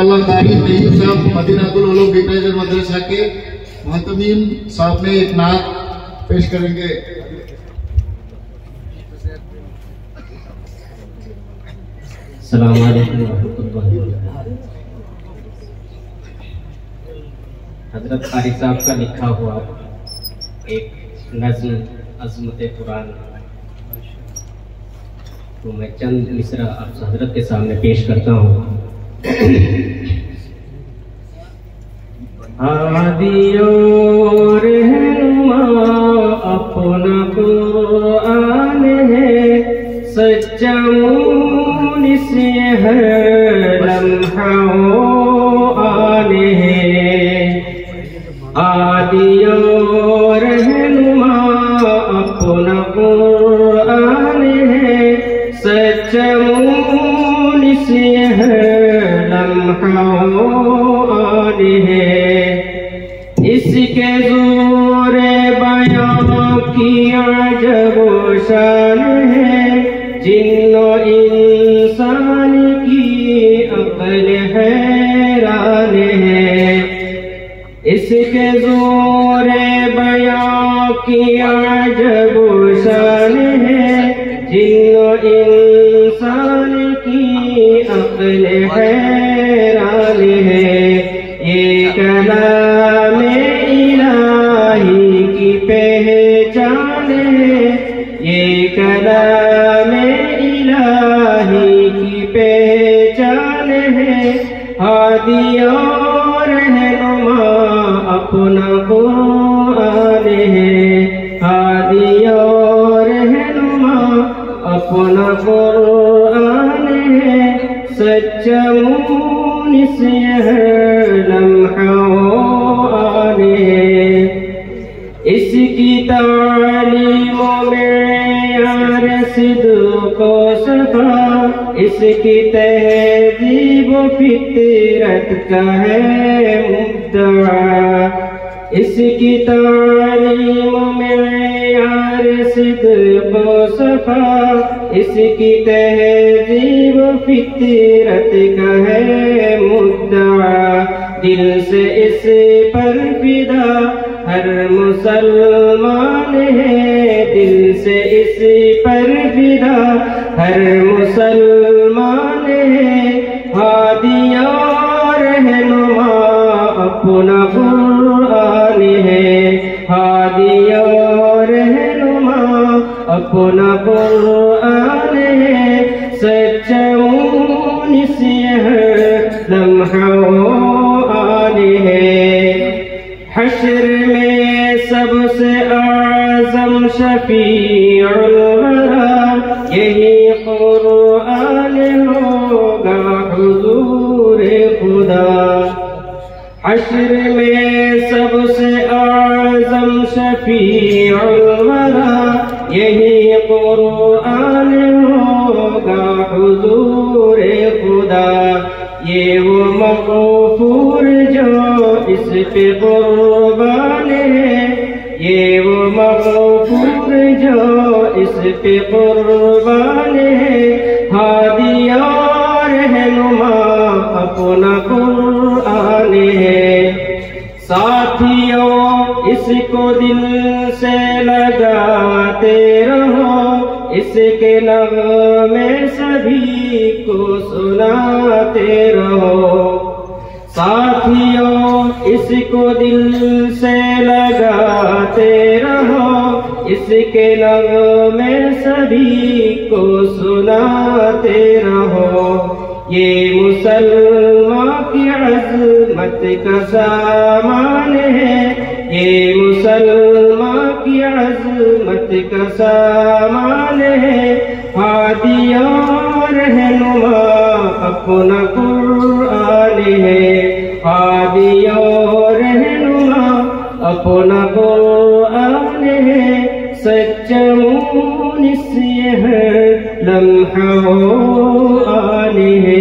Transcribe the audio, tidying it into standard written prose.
اللہ قاری طیب صاحب مدینہ العلوم لٹریچر مدرسہ کے محتمین صاحب میں ایک نعت پیش کریں گے. السلام علیکم ورحمۃ اللہ وبرکاتہ. حضرت قاری صاحب کا لکھا ہوا ایک نظم عظمت قرآن تو میں چند مصرع آپ حضرت کے سامنے پیش کرتا ہوں. ہادی و رہنما اپنا قرآن ہے، سچا مونس ہر لمحہ آن ہے. ہادی و رہنما اپنا قرآن ہے، سچا مونس ہر لمحہ آن ہے. اس کے زور بیان کی عجب و شان ہے، جن و انسان کی عقل حیران ہے. اس کے زور بیان کی عجب و شان ہے، جن و انسان کی عقل حیران ہے. یہ کلام الہی کی پہچان ہے، یہ کلام الہی کی پہچان ہے. ہادی اور رہنما اپنا قرآن ہے، ہادی اور رہنما اپنا قرآن ہے، سچا مونس ہر لمحہ آن ہے. اس کی تعلیموں میں یار صدق و صفا، اس کی تہذیب و فطرت کا ہے مدعا. اس کی تعلیم میں یار صدق و صفا، اس کی تہذیب و فطرت کا ہے مدعا. دل سے اس پر فدا ہر مسلمان ہے، دل سے اس پر فدا ہر مسلمان ہے. ہادی اور رہنما اپنا قرآن ہے، ہادی اور رہنما اپنا قرآن ہے، سچا مونس ہر لمحہ آن ہے. حشر میں سب سے اعظم شفیع الورا، یہی قرآن ہوگا حضور خدا. حشر میں سب سے اعظم شفیع الورا، یہی قرآن ہوگا حضور خدا. یہ وہ مغفور جو اس پہ قربان ہے، یہ وہ مغفور جو اس پہ قربان ہے. ہادی اور رہنما اپنا قرآن ہے. ساتھیوں اس کو دل سے لگاتے رہو، اس کے نغمے سبھی کو سناتے رہو. ساتھیوں اس کو دل سے لگاتے رہو، اس کے نغمے سبھی کو سناتے رہو. یہ مسلمان کی عظمت کا سامان ہے، یہ مسلمان کی عظمت کا سامان ہے. ہادی اور رہنما اپنا قرآن ہے، ہادی اور رہنما اپنا قرآن ہے، سچا مونس ہر لمحہ آن ہے.